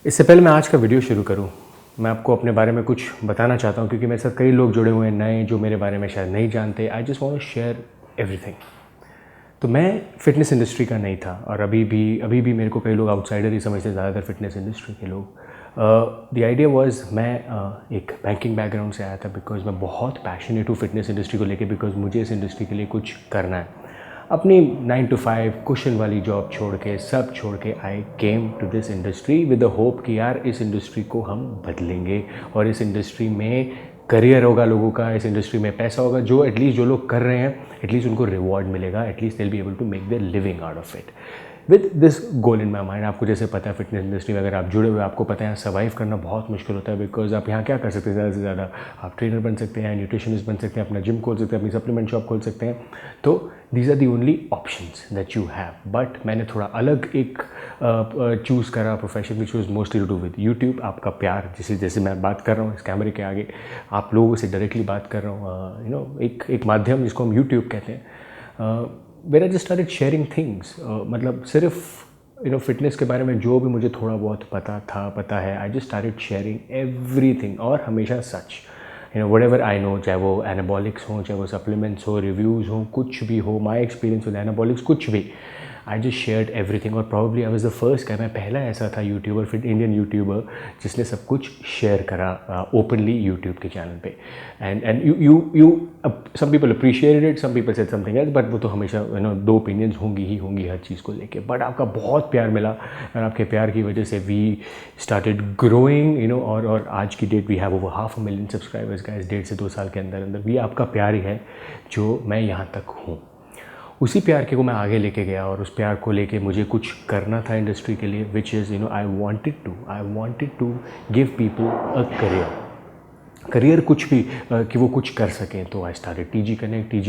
इससे पहले मैं आज का वीडियो शुरू करूं, मैं आपको अपने बारे में कुछ बताना चाहता हूं क्योंकि मेरे साथ कई लोग जुड़े हुए हैं नए जो मेरे बारे में शायद नहीं जानते। I just want to share everything. तो मैं फ़िटनेस इंडस्ट्री का नहीं था और अभी भी मेरे को कई लोग आउटसाइडर ही समझते हैं, ज़्यादातर फ़िटनेस इंडस्ट्री के लोग। द आइडिया वाज मैं एक बैंकिंग बैकग्राउंड से आया था बिकॉज मैं बहुत पैशनेट हूँ फ़िटनेस इंडस्ट्री को लेके, बिकॉज मुझे इस इंडस्ट्री के लिए कुछ करना है। अपनी 9 to 5 कुशन वाली जॉब छोड़ के, सब छोड़ के I came to this industry with the hope कि यार इस इंडस्ट्री को हम बदलेंगे और इस इंडस्ट्री में करियर होगा लोगों का, इस इंडस्ट्री में पैसा होगा, जो एटलीस्ट जो लोग कर रहे हैं एटलीस्ट उनको रिवॉर्ड मिलेगा, at least they will be able to make their living out of it with this goal in my mind. आपको जैसे पता है फिटनेस इंडस्ट्री में अगर आप जुड़े हुए आपको पता है यहाँ सर्वाइव करना बहुत मुश्किल होता है, बिकॉज आप यहाँ क्या कर सकते हैं ज़्यादा से ज़्यादा, आप ट्रेनर बन सकते हैं, न्यूट्रिशनिस्ट बन सकते हैं, अपना जिम खोल सकते हैं, अपनी सप्लीमेंट शॉप खोल सकते हैं। तो these are the only options that you have. But मैंने थोड़ा अलग एक चूज़ करा profession which was mostly to do with YouTube. आपका प्यार, जैसे मैं बात कर रहा हूँ इस कैमरे के आगे, आप लोगों से डायरेक्टली बात कर रहा हूँ, एक माध्यम जिसको हम यूट्यूब कहते हैं। Where I just started sharing things, मतलब सिर्फ फिटनेस के बारे में जो भी मुझे थोड़ा बहुत पता है, आई जस्ट स्टार्टेड शेयरिंग एवरीथिंग। और हमेशा सच, वट एवर आई नो, चाहे वो एनाबॉलिक्स हो, चाहे वो सप्लीमेंट्स हो, रिव्यूज़ हो, कुछ भी हो, माई एक्सपीरियंस विद एनाबॉलिक्स, कुछ भी, आई जस्ट शेयर्ड एवरीथिंग। और probably I was the first मैं पहला ऐसा था यूट्यूबर, फिट इंडियन यूट्यूबर जिसने सब कुछ शेयर करा ओपनली यूट्यूब के चैनल पे। And you some people appreciated it, some people said something else, but वो तो हमेशा दो ओपिनियंस होंगी हर चीज़ को लेके। बट आपका बहुत प्यार मिला और आपके प्यार की वजह से वी स्टार्टेड ग्रोइंग, और आज की date we have over 500,000 subscribers guys. 1.5 से 2 साल के अंदर अंदर ये आपका प्यार ही है जो मैं यहाँ तक हूँ। उसी प्यार के को मैं आगे लेके गया और उस प्यार को लेके मुझे कुछ करना था इंडस्ट्री के लिए, which is I wanted to give people a career कुछ भी कि वो कुछ कर सकें। तो आई स्टार्टेड टीजी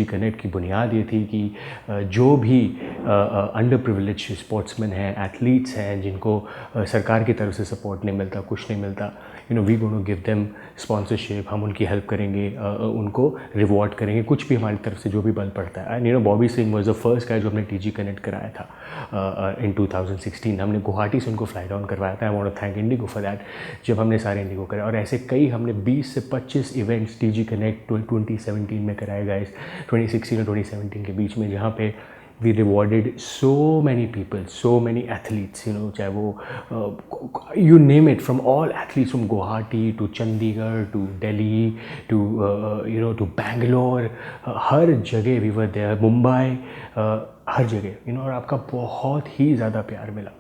कनेक्ट की बुनियाद ये थी कि जो भी अंडर प्रिविलेज स्पोर्ट्समैन हैं, एथलीट्स हैं, जिनको सरकार की तरफ से सपोर्ट नहीं मिलता, कुछ नहीं मिलता, we gonna give them sponsorship, हम उनकी हेल्प करेंगे, उनको रिवॉर्ड करेंगे, कुछ भी हमारी तरफ से जो भी बल पड़ता है। And Bobby Singh was the first guy जो हमने टीजी कनेक्ट कराया था इन 2016। हमने गुवाहाटी से उनको फ्लाई डाउन करवाया था। I want to thank IndiGo for that, जब हमने सारे इंडिगो कराए। और ऐसे कई हमने 20 से 25 इवेंट्स टीजी कनेक्ट 2017 में कराए गए, 2016 और 2017 के बीच में, जहाँ पे we rewarded so many people, so many athletes, चाहे वो you name it, from all athletes, from Guwahati to Chandigarh to Delhi to to Bangalore, हर जगह we were there, मुंबई, हर जगह, और आपका बहुत ही ज़्यादा प्यार मिला।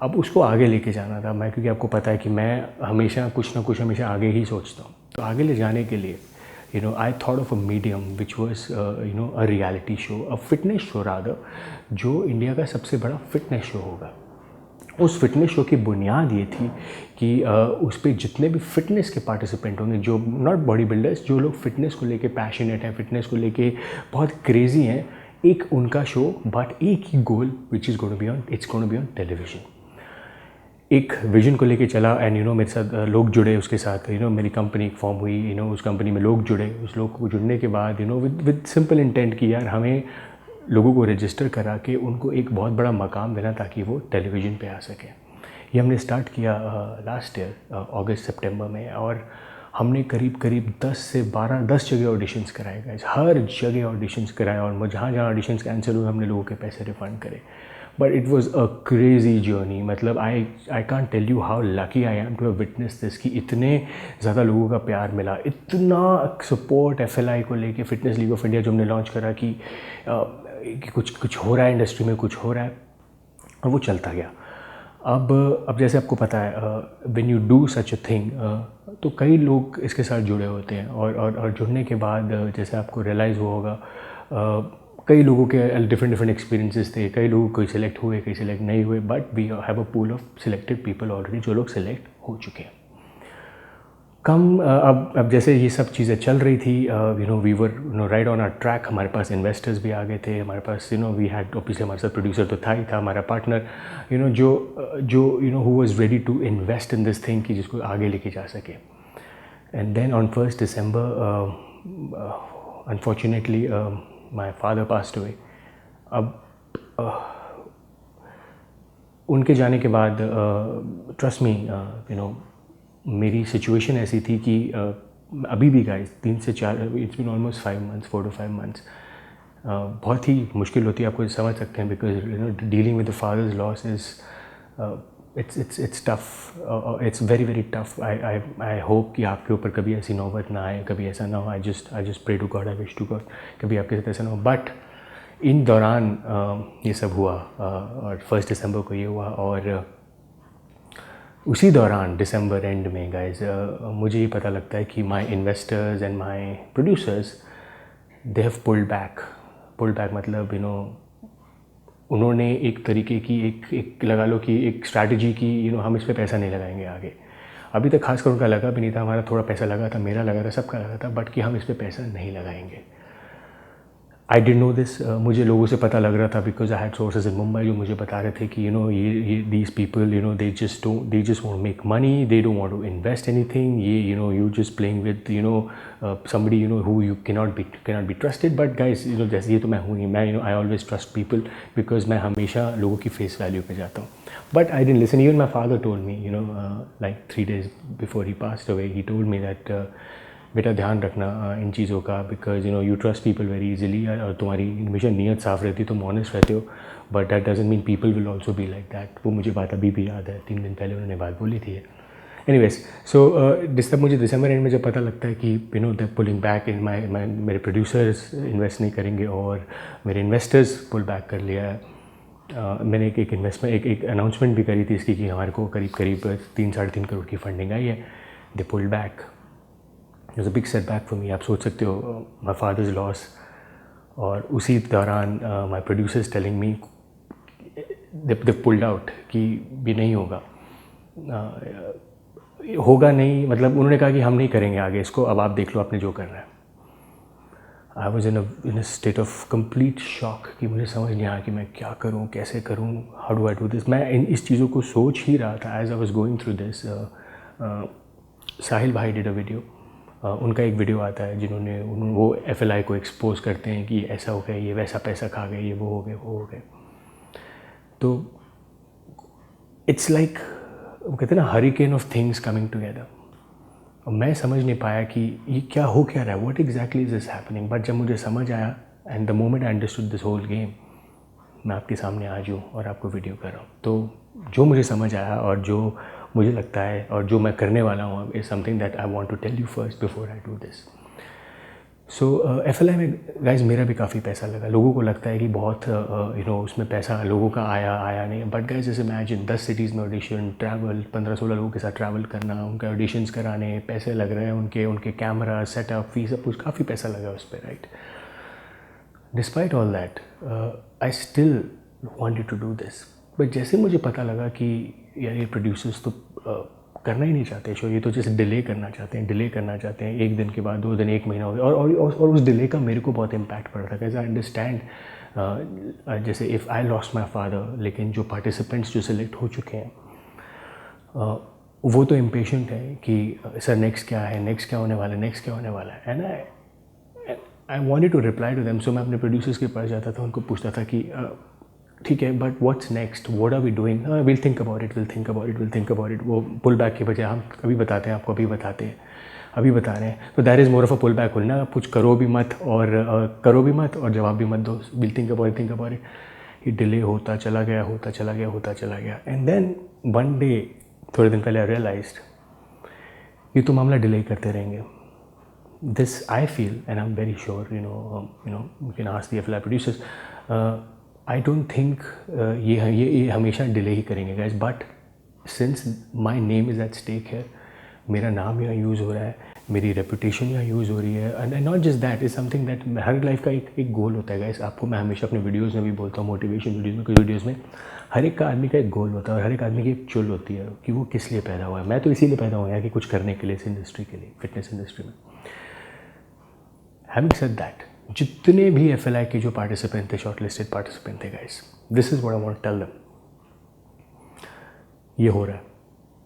अब उसको आगे लेके जाना था मैं, क्योंकि आपको पता है कि मैं हमेशा कुछ ना कुछ हमेशा आगे ही सोचता हूँ। तो आगे ले जाने के लिए I thought of a medium which was a reality show, a fitness show rather, जो इंडिया का सबसे बड़ा फिटनेस शो होगा। उस फिटनेस शो की बुनियाद ये थी कि उस पर जितने भी फिटनेस के पार्टिसिपेंट होंगे, जो नॉट बॉडी बिल्डर्स, जो लोग फिटनेस को लेके पैशनेट हैं, फिटनेस को लेके बहुत क्रेजी हैं, एक उनका शो, बट एक ही goal, which is gonna be on television. एक विजन को लेके चला। एंड मेरे साथ लोग जुड़े, उसके साथ मेरी कंपनी फॉर्म हुई, उस कंपनी में लोग जुड़े। उस लोग को जुड़ने के बाद विद सिंपल इंटेंट कि यार हमें लोगों को रजिस्टर करा के उनको एक बहुत बड़ा मकाम देना ताकि वो टेलीविज़न पे आ सकें। ये हमने स्टार्ट किया लास्ट ईयर अगस्त सितंबर में, और हमने करीब 10 जगह ऑडिशंस कराए गए, हर जगह ऑडिशंस कराए, और जहाँ ऑडिशंस कैंसिल हुए हमने लोगों के पैसे रिफ़ंड करे। But it was a crazy journey. मतलब I can't tell you how lucky I am to have witness this, कि इतने ज़्यादा लोगों का प्यार मिला, इतना सपोर्ट FLI को लेके, फिटनेस लीग ऑफ इंडिया जो हमने लॉन्च करा, कि कुछ हो रहा है इंडस्ट्री में, कुछ हो रहा है, और वो चलता गया। अब जैसे आपको पता है when you do such a thing, तो कई लोग इसके साथ जुड़े होते हैं, और जुड़ने के बाद जैसे आपको रियलाइज़ हुआ होगा, कई लोगों के डिफरेंट एक्सपीरियंसेस थे, कई लोग कोई सिलेक्ट हुए, कई सिलेक्ट नहीं हुए, but we have a pool of selected people already, जो लोग सिलेक्ट हो चुके हैं। अब जैसे ये सब चीज़ें चल रही थी, we were right on our track. हमारे पास इन्वेस्टर्स भी आ गए थे, हमारे पास वी हैड ऑब्वियसली, हमारे साथ प्रोड्यूसर तो था ही था, हमारा पार्टनर, जो who was ready to invest in this thing, कि जिसको आगे लेके जा सके। And then on 1st December, unfortunately my father passed away. अब उनके जाने के बाद ट्रस्ट मी यू नो मेरी सिचुएशन ऐसी थी कि अभी भी गाइस 3 से 4 it's been almost 5 months 4 to 5 months बहुत ही मुश्किल होती है, आपको समझ सकते हैं, because you know dealing with the father's loss is it's tough, it's very very tough. I hope कि आपके ऊपर कभी ऐसी नौबत ना आए, कभी ऐसा ना हो. I just pray to God, I wish to God कभी आपके साथ ऐसा ना हो. बट इन दौरान ये सब हुआ और 1 दिसंबर को ये हुआ, और उसी दौरान दिसंबर एंड में गाइज मुझे ये पता लगता है कि my investors and my producers they have pulled back मतलब यू नो उन्होंने एक तरीके की एक लगा लो कि एक स्ट्रैटेजी की, यू नो हम इस पे पैसा नहीं लगाएंगे आगे. अभी तक खासकर उनका लगा भी नहीं था, हमारा थोड़ा पैसा लगा था, मेरा लगा था, सबका लगा था, बट कि हम इस पे पैसा नहीं लगाएंगे. आई डिड नो दिस, मुझे लोगों से पता लग रहा था because I had sources in Mumbai जो मुझे बता रहे थे कि यू नो ये these people you know they just want make money, they don't want to invest anything, ये you know you just playing with you know somebody you know who you cannot be trusted. But guys you know जैसे ये तो मैं हूँ ही, मैं you know I always trust people because मैं हमेशा लोगों की फेस वैल्यू पे जाता हूँ. But I didn't listen. Even my father told me you know like 3 days before he passed away, he told me that बेटा ध्यान रखना इन चीज़ों का, because you know you trust people very easily, और तुम्हारी हमेशा नीयत साफ़ रहती है, तुम ऑनेस्ट रहते हो, but that doesn't mean people will also be like that. वो मुझे बात अभी भी याद है, 3 दिन पहले उन्होंने बात बोली थी. एनीवेज सो मुझे दिसंबर एंड में जब पता लगता है कि you know they pulling back in मेरे प्रोड्यूसर्स इन्वेस्ट नहीं करेंगे और मेरे इन्वेस्टर्स पुल बैक कर लिया है. मैंने एक इन्वेस्टमेंट एक अनाउंसमेंट भी करी थी इसकी कि हमारे को करीब 3-3.5 करोड़ की फंडिंग आई है. दे pulled back. It was a big setback for me. आप सोच सकते हो, my father's loss, और उसी दौरान my producers telling me they pulled out कि ये नहीं होगा, होगा नहीं, मतलब उन्होंने कहा कि हम नहीं करेंगे आगे इसको, अब आप देख लो आपने जो करना है. I was in a state of complete shock कि मुझे समझ नहीं आया कि मैं क्या करूँ, कैसे करूँ, how do I do this. मैं इस चीज़ों को सोच ही रहा था as I was going through this. साहिल भाई did a video. उनका एक वीडियो आता है जिन्होंने वो FLI को एक्सपोज करते हैं कि ऐसा हो गया, ये वैसा पैसा खा गए, ये वो हो गए. तो इट्स लाइक वो कहते हैं ना hurricane of things coming together. और मैं समझ नहीं पाया कि ये क्या हो क्या रहा है, what exactly is this happening. But जब मुझे समझ आया and the moment I understood this whole game, मैं आपके सामने आज हूँ और आपको वीडियो कर रहा हूँ. तो जो मुझे समझ आया और जो मुझे लगता है और जो मैं करने वाला हूँ is something that I want to tell you first before I do this. So FLI में गाइज मेरा भी काफ़ी पैसा लगा. लोगों को लगता है कि बहुत यू नो उसमें पैसा लोगों का आया नहीं, बट गाइज जैसे इमेजिन 10 cities में ऑडिशन, ट्रैवल, 15-16 लोगों के साथ ट्रैवल करना, उनके ऑडिशंस कराने, पैसे लग रहे हैं, उनके कैमरा सेटअप फी सब कुछ काफ़ी पैसा लगा उस पर, right. Despite all that I still wanted to do this. But जैसे मुझे पता लगा कि यार ये प्रोड्यूसर्स तो करना ही नहीं चाहते शो, ये तो जैसे डिले करना चाहते हैं 1 दिन के बाद 2 दिन 1 महीना हो गया, और उस डिले का मेरे को बहुत इम्पैक्ट पड़ रहा था. कैसे आई अंडरस्टैंड, जैसे if I lost my father, लेकिन जो पार्टिसिपेंट्स जो सिलेक्ट हो चुके हैं वो तो इम्पेशेंट है कि सर नेक्स्ट क्या है, नेक्स्ट क्या होने वाला है. And I wanted to reply to them. So मैं अपने प्रोड्यूसर्स के पास जाता था, उनको पूछता था कि ठीक है but what's next, what are we doing, will think about it. वो पुल बैक के बजाय हम अभी बताते हैं आपको, अभी बता रहे हैं. तो that is more of a pull back ना, कुछ करो भी मत और जवाब भी मत दो. Will think about it. ये डिले होता चला गया. एंड देन वन डे, थोड़े दिन पहले आई रियलाइज्ड ये तो मामला डिले करते रहेंगे. This I feel, and I'm very sure, you can ask the FLI producers. I don't think ये हमेशा डिले ही करेंगे guys. But since my name is at stake here, मेरा नाम यहाँ यूज़ हो रहा है, मेरी रेपुटेशन यहाँ यूज़ हो रही है, and not just that, is something that her life का एक गोल होता है guys. आपको मैं हमेशा अपने वीडियोज़ में भी बोलता हूँ, मोटिवेशन वीडियोज़ में, कुछ वीडियोज़ में, हर एक का आदमी का एक गोल होता है और हर एक आदमी की एक चुल होती है कि वो किस लिए पैदा हुआ है. मैं तो इसीलिए पैदा हुआ है कि कुछ करने के लिए इस इंडस्ट्री के लिए, फिटनेस इंडस्ट्री में. Having said that, जितने भी FLI के जो पार्टिसिपेंट थे, शॉर्ट लिस्टेड पार्टिसिपेंट थे guys, this is what I want to tell them. ये हो रहा है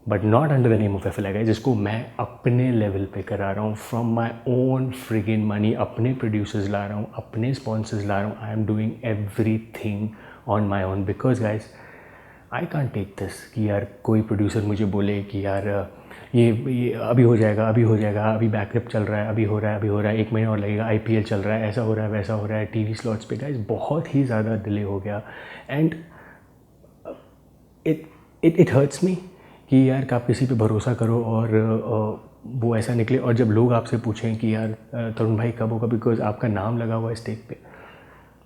but not under the name of FLI guys, जिसको मैं अपने लेवल पे करा रहा हूँ, from my own friggin money. अपने प्रोड्यूसर्स ला रहा हूँ, अपने स्पॉन्सर्स ला रहा हूँ. I am doing everything on my own because guys I can't take this कि यार कोई प्रोड्यूसर मुझे बोले कि यार ये अभी हो जाएगा, अभी हो जाएगा, अभी बैकअप चल रहा है, अभी हो रहा है, अभी हो रहा है, 1 महीना और लगेगा, IPL चल रहा है, ऐसा हो रहा है, वैसा हो रहा है, टीवी स्लॉट्स पे गाइस बहुत ही ज़्यादा डिले हो गया। एंड इट हर्ट्स मी कि यार आप किसी पे भरोसा करो और वो ऐसा निकले, और जब लोग आपसे पूछें कि यार तरुण भाई कब होगा, बिकॉज आपका नाम लगा हुआ है स्टेक पे,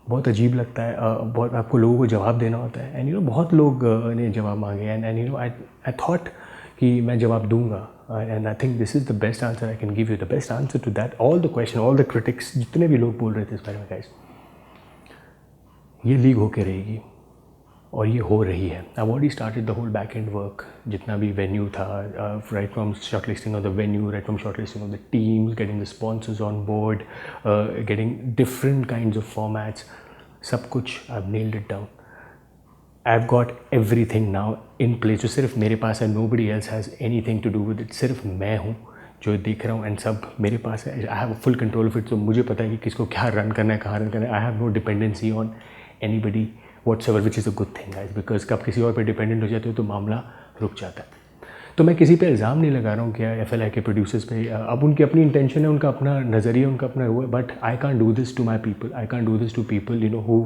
बहुत अजीब लगता है। बहुत आपको लोगों को जवाब देना होता है। एंड बहुत लोग ने जवाब मांगे, एंड आई थॉट कि मैं जवाब दूंगा, and I think this is the best answer I can give you, the best answer to that all the question, all the critics, जितने भी लोग बोल रहे थे इस बारे में गाइस, ये लीग होके रहेगी और ये हो रही है। I already started the whole back end work, जितना भी वेन्यू था, right from short listing of the venue, right from short listing of the teams, getting the sponsors on board, getting different kinds of formats, सब कुछ I have nailed it down. I have got everything now in place, जो सिर्फ मेरे पास है, nobody else has anything to do with it, सिर्फ मैं हूँ जो देख रहा हूँ, एंड सब मेरे पास है। I have full control of it, तो मुझे पता है कि किसको क्या रन करना है, कहाँ रन करना है। I have no dependency on anybody whatsoever, which is a good thing guys, because कब किसी और पे डिपेंडेंट हो जाते हो तो मामला रुक जाता है। तो मैं किसी पे इल्ज़ाम नहीं लगा रहा हूँ क्या FLI के प्रोड्यूसर्स पे, अब उनकी अपनी इंटेंशन है, उनका अपना नज़रिया, उनका अपना वो है, but I can't do this to my people, I can't do this to people you know who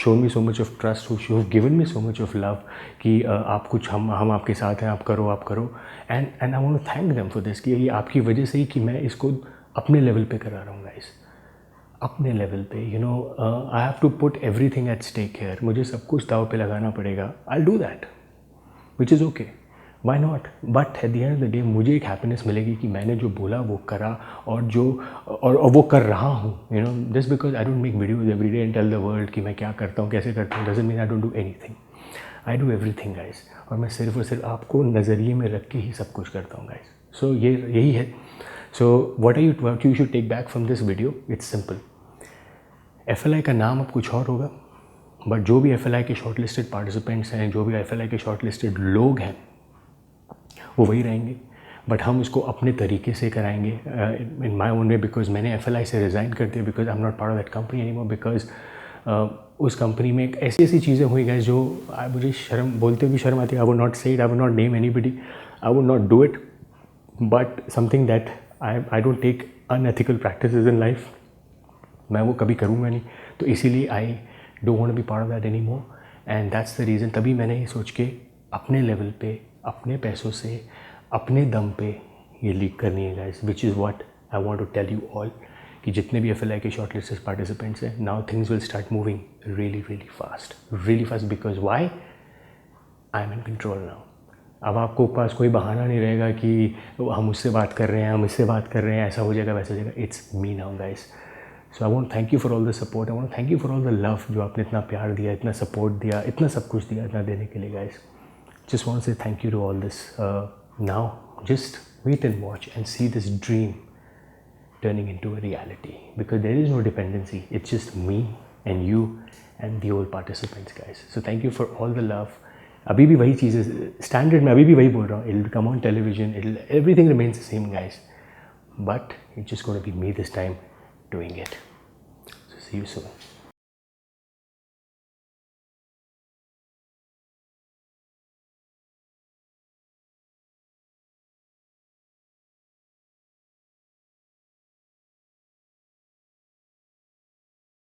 shown me so much of trust, who given me so much of love, कि आप कुछ हम आपके साथ हैं, आप करो, and I want to thank them for this, कि ये आपकी वजह से ही कि मैं इसको अपने लेवल पे करा रहा हूँ गाइस, अपने लेवल पे। You know I have to put everything at stake here, मुझे सब कुछ दाव पे लगाना पड़ेगा। I do that, which is okay, why not, but at the end of the day मुझे एक हैप्पीनेस मिलेगी कि मैंने जो बोला वो करा, और और वो कर रहा हूँ, you know, just because I don't make videos every day and tell the world कि मैं क्या करता हूँ, कैसे करता हूँ, doesn't mean I don't do anything, I do everything guys, और मैं सिर्फ और सिर्फ आपको नज़रिए में रख के ही सब कुछ करता हूँ गाइस। सो यही है। So what you should take back from this video, it's simple. FLI का नाम अब कुछ और होगा, बट जो भी FLI के शॉर्ट लिस्टेड पार्टिसिपेंट्स हैं, जो भी FLI के शॉर्ट लिस्टेड लोग हैं, वो वही रहेंगे, बट हम उसको अपने तरीके से कराएंगे, इन माई ओन वे, बिकॉज मैंने FLI से रिज़ाइन कर दिया, because I am not part of that company any more, because उस कंपनी में एक ऐसी चीज़ें हुई गई जो मुझे शर्म, बोलते हुए शर्म आती है। I would not say it, I would not name anybody, I would not do it, but something that I don't take unethical practices in life, मैं वो कभी करूँगा नहीं, तो इसीलिए I don't want to be part of that any more, and that's the reason. तभी मैंने ये सोच के अपने लेवल पे, अपने पैसों से, अपने दम पे ये लीक करनी है guys, which is what I want to tell you all, कि जितने भी FLI के शॉर्ट लिस्टेड पार्टिसिपेंट्स हैं, now things will start moving really fast, because why, I am in control now. अब आपको पास कोई बहाना नहीं रहेगा कि हम उससे बात कर रहे हैं, हम इससे बात कर रहे हैं, ऐसा हो जाएगा, वैसा हो जाएगा। It's me now guys. So I want thank you for all the support, I want thank you for all the love, जो आपने इतना प्यार दिया, इतना सपोर्ट दिया, इतना सब कुछ दिया, इतना देने के लिए guys. Just want to say thank you to all this. Now, just wait and watch and see this dream turning into a reality, because there is no dependency. It's just me and you and the old participants, guys. So thank you for all the love. अभी भी वही चीज़ें standard में अभी भी वही बोल रहा हूँ. It'll come on television. Everything remains the same, guys. But it's just going to be me this time doing it. So see you soon.